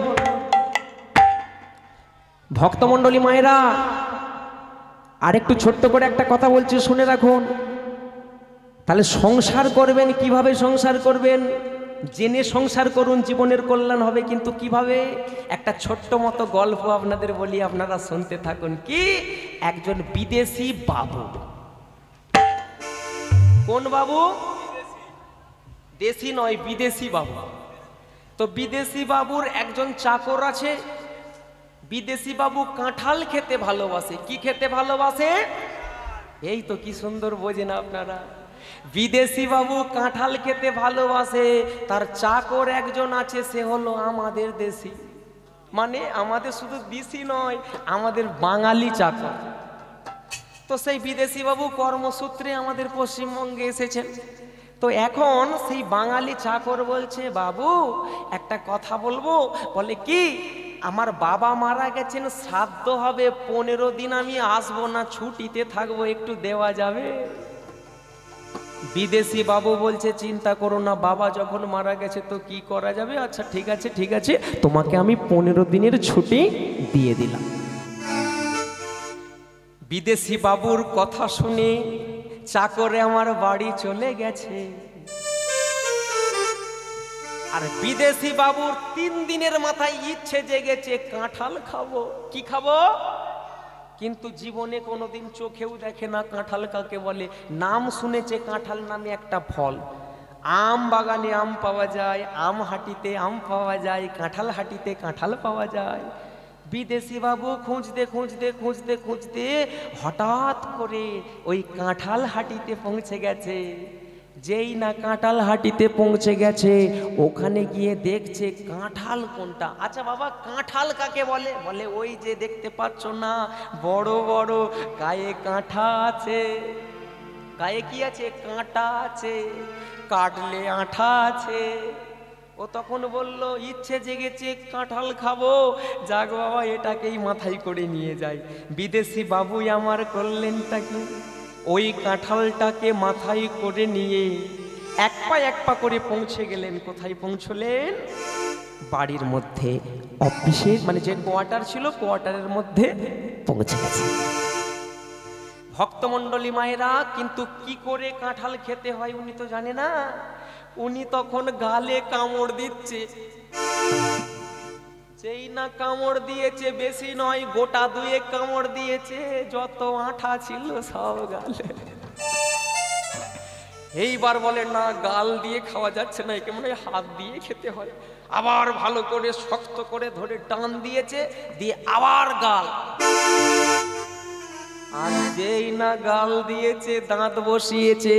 ভক্তমণ্ডলী মায়েরা, আরেকটু ছোট্ট করে একটা কথা বলছি, শুনে রাখুন। তাহলে সংসার করবেন কিভাবে? সংসার করবেন জেনে সংসার করুন, জীবনের কল্যাণ হবে। কিন্তু কিভাবে? একটা ছোট্ট মতো গল্প আপনাদের বলি, আপনারা শুনতে থাকুন। কি? একজন বিদেশি বাবু। কোন বাবু? দেশি নয়, বিদেশি বাবু। তো বিদেশি বাবুর একজন চাকর আছে। বিদেশি বাবু কাঁঠাল খেতে ভালোবাসে। কি খেতে ভালোবাসে? এই তো কি সুন্দর বোঝেন আপনারা। বিদেশি বাবু কাঁঠাল খেতে ভালোবাসে। তার চাকর একজন আছে, সে হলো আমাদের দেশি, মানে আমাদের শুধু দেশি নয়, আমাদের বাঙালি চাকর। তো সেই বিদেশি বাবু কর্মসূত্রে আমাদের পশ্চিমবঙ্গে এসেছেন। তো এখন সেই বাঙালি চাকর বলছে, বাবু একটা কথা বলবো। বলে কি? আমার বাবা মারা গেছেন, শ্রাদ্ধ হবে, 15 দিন আমি আসবো না, ছুটিতে থাকবো, একটু দেওয়া যাবে? বিদেশি বাবু বলছে, চিন্তা করো না, বাবা যখন মারা গেছে তো কি করা যাবে। আচ্ছা ঠিক আছে, ঠিক আছে, তোমাকে আমি 15 দিনের ছুটি দিয়ে দিলাম। বিদেশি বাবুর কথা শুনে চাকরে আমার বাড়ি চলে গেছে। আর বিদেশি বাবুর 3 দিনের মাথায় ইচ্ছে জেগেছে, কাঁঠাল খাবো। কি খাবো? কিন্তু জীবনে কোনোদিন চোখেও দেখে না কাঁঠাল কাকে বলে। নাম শুনেছে কাঁঠাল নামে একটা ফল। আম বাগানে আম পাওয়া যায়, আম হাটিতে আম পাওয়া যায়, কাঁঠাল হাটিতে কাঁঠাল পাওয়া যায়। বিদেশি বাবু খুঁজতে খুঁজতে খুঁজতে খুঁজতে হঠাৎ করে ওই কাঁঠাল হাটিতে পৌঁছে গেছে। যেই না কাঁঠাল হাটিতে পৌঁছে গেছে, ওখানে গিয়ে দেখছে কাঁঠাল কোনটা। আচ্ছা বাবা, কাঁঠাল কাকে বলে? বলে ওই যে দেখতে পাচ্ছ না, বড় বড় গায়ে কাঁটা আছে। গায়ে কি আছে? কাঁটা আছে, কাটলে আঠা আছে। ও তখন বলল, ইচ্ছে জেগেছে কাঁঠাল খাবো, যাক বাবা এটাকেই মাথায় করে নিয়ে যাই। বিদেশি বাবুই আমার করলেনটা কি? ওই কাঁঠালটাকে মাথায় করে নিয়ে এক পা করে পৌঁছে গেলেন। কোথায় পৌঁছলেন? বাড়ির মধ্যে, অফিসে, মানে যে কোয়ার্টার ছিল, কোয়ার্টারের মধ্যে পৌঁছে গেছে। ভক্তমণ্ডলী মায়েরা, কিন্তু কি করে কাঁঠাল খেতে হয় উনি তো জানে না। উনি তখন গালে কামড় দিচ্ছে। যেই না কামড় দিয়েছে, বেশি নয়, গোটা 2 কামড় দিয়েছে, যত আঠা ছিল সব গালে। এইবার বলে, না গাল দিয়ে খাওয়া যাচ্ছে না, একে মনে হয় হাত দিয়ে খেতে হয়। আবার ভালো করে শক্ত করে ধরে টান দিয়েছে, দিয়ে আবার গাল। আর যেই না গাল দিয়েছে, দাঁত বসিয়েছে,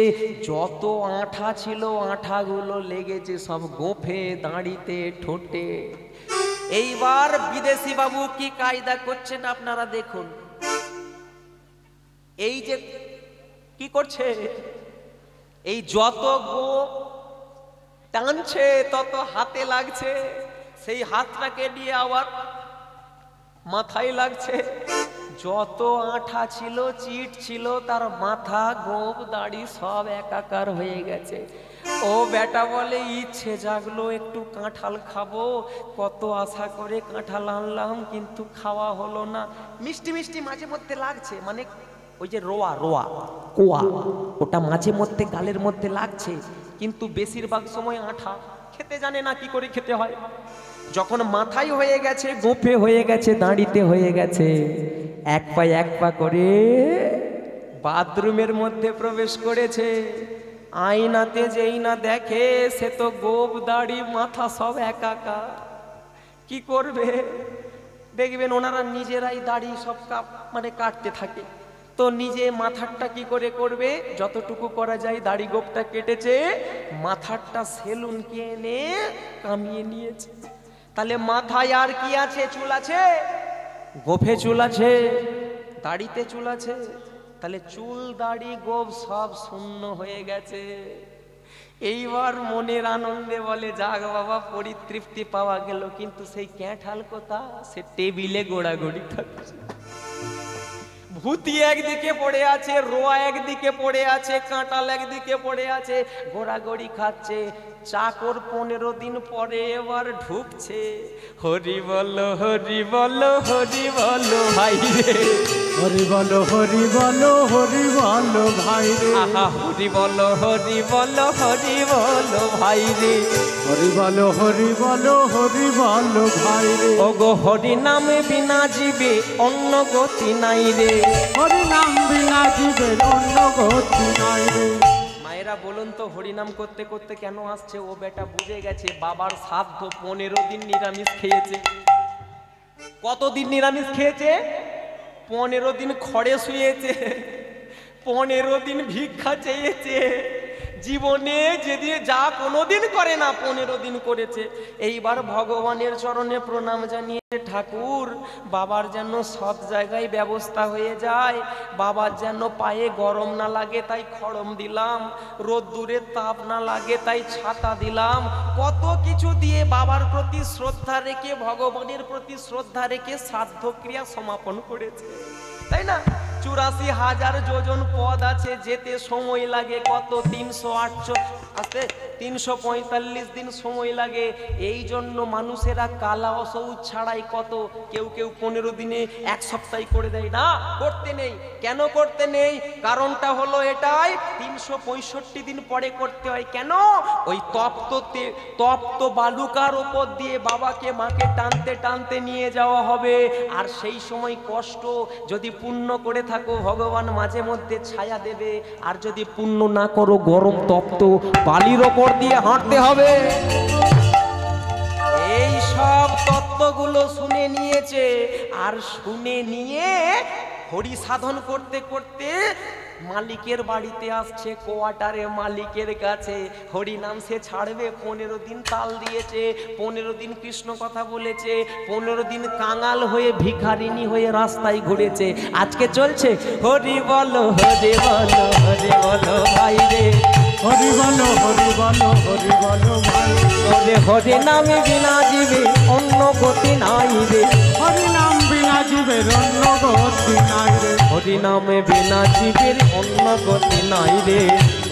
যত আঠা ছিল আঠাগুলো লেগেছে সব গোঁফে, দাঁড়িতে, ঠোঁটে। এইবার বিদেশি বাবু কি কায়দা করছেন আপনারা দেখুন। এই যে কি করছে, এই যত গোঁফ টানছে তত হাতে লাগছে, সেই হাতটাকে নিয়ে আবার মাথায় লাগছে। যত আঠা ছিল, চিট ছিল, তার মাথা, গোঁফ, দাড়ি সব একাকার হয়ে গেছে। ও বেটা বলে, ইচ্ছে জাগলো একটু কাঁঠাল খাবো, কত আশা করে কাঁঠাল আনলাম, কিন্তু খাওয়া হলো না। মিষ্টি মিষ্টি মাঝে মধ্যে লাগছে, মানে ওই যে রোয়া রোয়া কোয়া, ওটা মাঝে মধ্যে গালের মধ্যে লাগছে, কিন্তু বেশিরভাগ সময় আঠা। খেতে জানে না কি করে খেতে হয়। যখন মাথায় হয়ে গেছে, গোঁফে হয়ে গেছে, দাঁড়িতে হয়ে গেছে, এক পা করে বাথরুমের মধ্যে প্রবেশ করেছে। আয়নাতে যেই না দেখে, সে তো গোঁফ, দাড়ি, মাথা সব একাকার। কি করবে? দেখবেন ওনারা নিজেরাই দাড়ি সব মানে কাটতে থাকে। তো নিজে মাথারটা কি করে করবে? যতটুকু করা যায় দাড়ি গোঁফটা কেটেছে, মাথারটা সেলুনকে এনে কামিয়ে নিয়েছে। তাহলে মাথায় আর কি আছে? চুল আছে, গোঁফে চুল আছে, দাড়িতে চুল আছে। তাহলে চুল, দাড়ি, গোঁফ সব শূন্য হয়ে গেছে। এইবার মনের আনন্দে বলে, যাক বাবা পরিতৃপ্তি পাওয়া গেল। কিন্তু সেই ক্যাঁঠাল কোথা? সে টেবিলে গোড়াগড়ি খাচ্ছে। ভূতি একদিকে পড়ে আছে, রোয়া একদিকে পড়ে আছে, কাঁঠাল একদিকে পড়ে আছে, গোড়াগড়ি খাচ্ছে। চাকর 15 দিন পরে এবার ঢুকছে, হরি বল হরি বল হরি বল ভাই রে, হরি বলো হরি বলো হরি বলো ভাই রে, আহা হরি বল হরি বল হরি বল ভাই রে, হরি বলো হরি বলো হরি বলো ভাই রে, ওগো হরি নামে বিনা জীবে অন্য গতি নাই রে। হরি নাম বিনা জীবের অন্য গতি নাই রে। মায়েরা বলুন তো হরিনাম করতে করতে কেন আসছে? ও বেটা বুঝে গেছে বাবার শ্রাদ্ধ, 15 দিন নিরামিষ খেয়েছে। কতদিন নিরামিষ খেয়েছে? 15 দিন খড়ে শুয়েছে, 15 দিন ভিক্ষা চেয়েছে। জীবনে যদি যা কোনোদিন করে না 15 দিন করেছে। এইবার ভগবানের চরণে প্রণাম জানিয়ে, ঠাকুর বাবার যেন সব জায়গায় ব্যবস্থা হয়ে যায়, বাবার যেন পায়ে গরম না লাগে তাই খড়ম দিলাম, রোদ্দুরের তাপ না লাগে তাই ছাতা দিলাম। কত কিছু দিয়ে বাবার প্রতি শ্রদ্ধা রেখে, ভগবানের প্রতি শ্রদ্ধা রেখে শ্রাদ্ধ ক্রিয়া সমাপন করেছে, তাই না? 84,000 যোজন পদ আছে, যেতে সময় লাগে কত? 345 দিন সময় লাগে। এই জন্য মানুষেরা কালা অসৌচ ছাড়াই কত কেউ 15 দিনে 1 সপ্তাহ করে দেয় না, করতে নেই। কেন করতে নেই? কারণটা হলো এটাই, 365 দিন পরে করতে হয়। কেন? ওই তপ্ত বালুকার উপর দিয়ে বাবাকে মাকে টানতে টানতে নিয়ে যাওয়া হবে। আর সেই সময় কষ্ট, যদি পুণ্য করে থাকো ভগবান মাঝে মধ্যে ছায়া দেবে, আর যদি পুণ্য না করো গরম তপ্ত বালির ওপর দিয়ে হাঁটতে হবে। এই সব তত্ত্বগুলো শুনে নিয়েছে, আর শুনে নিয়ে হরি সাধন করতে করতে মালিকের বাড়িতে আসছে, কোয়ার্টারে মালিকের কাছে। হরি নাম সে ছাড়বে, 15 দিন তাল দিয়েছে, 15 দিন কৃষ্ণ কথা বলেছে, 15 দিন কাঙাল হয়ে ভিখারিনী হয়ে রাস্তায় ঘুরেছে। আজকে চলছে হরি বলো হরি বলো হরি বলো ভাই রে, হরি বলো হরি বলো হরি বলো ভাই রে, ওরে হরি নামে বিনা জীবে অন্য গতি নাই রে, হরি নাম বিনা জীবের অন্য গতি নাই রে, হরি নামে বিনা জীবের অন্য গতি নাই রে।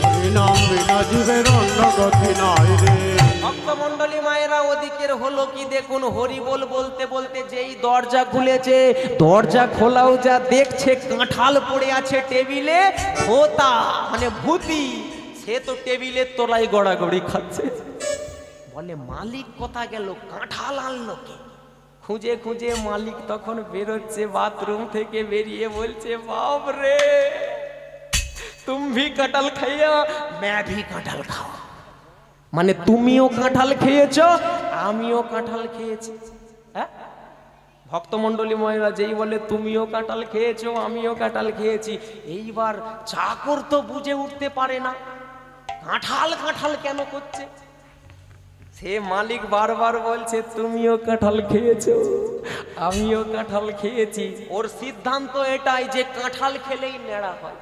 হরি নাম বিনা জীবের অন্য গতি নাই রে। ভক্তমণ্ডলী মায়েরা, ওদিকের হলো কি দেখুন, হরি বল বলতে বলতে যেই দরজা খুলেছে, দরজা খোলাও যা দেখছে কাঁঠাল পড়ে আছে টেবিলে, ভোতা মানে ভূতি, সে তো টেবিলের তলায় গড়াগড়ি খাচ্ছে। বলে মালিক কোথা গেল, কাঁঠাল আনলো কে? খুঁজে খুঁজে মালিক তখন বেরোচ্ছে বাথরুম থেকে, বেরিয়ে বলছে বাপ রে তুম ভি কাঁঠাল খাইয়া मैं भी কাঁঠাল খাও, মানে তুমিও কাঁঠাল খেয়েছো আমিও কাঁঠাল খেয়েছি। হ্যাঁ ভক্তমণ্ডলী মহিলা যেই বলে তুমিও কাঁঠাল খেয়েছো আমিও কাঁঠাল খেয়েছি, এইবার চাকর তো বুঝে উঠতে পারে না কাঁঠাল কাঁঠাল কেন করছে। সে মালিক বারবার বলছে তুমিও কাঁঠাল খেয়েছো আমিও কাঁঠাল খেয়েছি। ওর সিদ্ধান্ত এটাই যে কাঁঠাল খেলেই নেড়া হয়,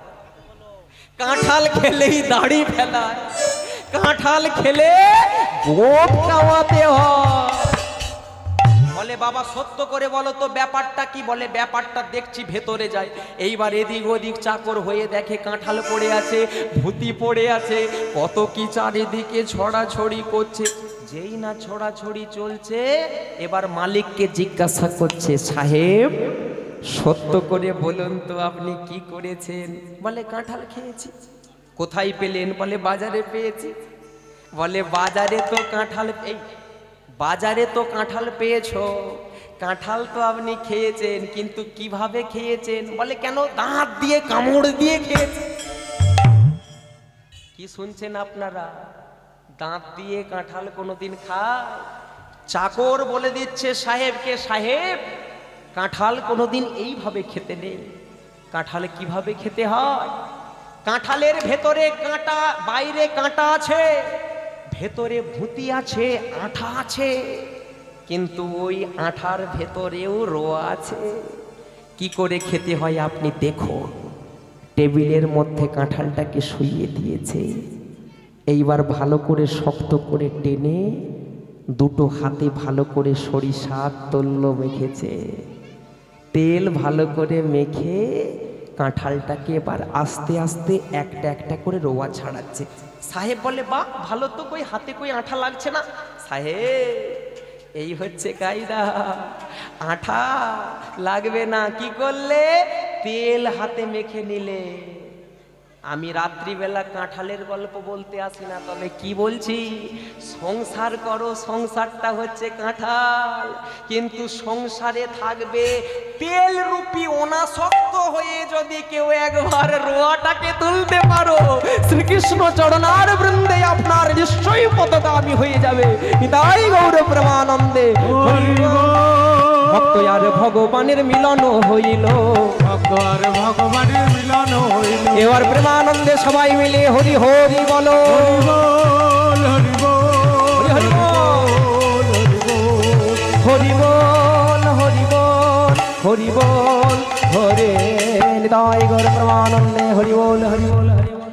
কাঁঠাল খেলেই দাড়ি ফেলায়, কাঁঠাল খেলে গোপ কামাতে হয়। বলে বাবা সত্য করে বলো তো ব্যাপারটা কি? বলে ব্যাপারটা দেখছি ভেতরে যায়। এইবার এদিক ওদিক চাকর হয়ে দেখে কাঁঠাল পড়ে আছে, ভূতি পড়ে আছে, কত কি চারিদিকে ছড়াছড়ি করছে। যেই না ছড়াছড়ি চলছে, এবার মালিককে জিজ্ঞাসা করছে, সাহেব সত্য করে বলুন তো আপনি কি করেছেন? বলে কাঁঠাল খেয়েছি। কোথায় পেলেন? বলে বাজারে পেয়েছি। বলে বাজারে তো কাঁঠাল বাজারে তো কাঁঠাল পেয়েছো, কাঁঠাল তো আপনি খেয়েছেন, কিন্তু কিভাবে খেয়েছেন? বলে কেন দাঁত দিয়ে কামড় দিয়ে খেয়েছেন। কি শুনছেন আপনারা? দাঁত দিয়ে কাঁঠাল কোনোদিন খায়? চাকর বলে দিচ্ছে সাহেবকে, সাহেব কাঁঠাল কোনোদিন এইভাবে খেতে নেই। কাঁঠাল কিভাবে খেতে হয়? কাঁঠালের ভেতরে কাঁটা, বাইরে কাঁটা আছে, ভেতরে ভূতি আছে, আঠা আছে, কিন্তু ওই আঠার ভেতরেও রোয়া আছে। কি করে খেতে হয় আপনি দেখুন। টেবিলের মধ্যে কাঁঠালটাকে শুইয়ে দিয়েছে, এইবার ভালো করে শক্ত করে টেনে দুটো হাতে ভালো করে সরিষার তৈল মেখেছে, তেল ভালো করে মেখে কাঁঠালটাকে এবার আস্তে আস্তে একটা একটা করে রোয়া ছাড়াচ্ছে। সাহেব বলে, বাহ ভালো তো, কই হাতে কই আঠা লাগছে না। সাহেব এই হচ্ছে কায়দা, আঠা লাগবে না, কি করলে? তেল হাতে মেখে নিলে। আমি রাত্রিবেলা কাঁঠালের গল্প বলতে আসি না, তবে কি বলছি, সংসার করো, সংসারটা হচ্ছে কাঁঠাল, কিন্তু সংসারে থাকবে তেল রূপী অনাসক্ত হয়ে যদি কেউ একবার রোয়াটাকে তুলতে পারো, শ্রীকৃষ্ণ চরণার বৃন্দে আপনার নিশ্চয়ই পদগামী হয়ে যাবে। তাই গৌর প্রেমানন্দে ভক্ত আর ভগবানের মিলন হইল, ভক্ত আর ভগবানের মিলন হইল। এবার প্রেমানন্দে সবাই মিলে হরি হরি বলো, হরি বল, হরি বল, হরি বল, হরি বল, হরি বল, হরে নিতাই গৌর প্রেমানন্দে হরি বল, হরি বল, হরি বল।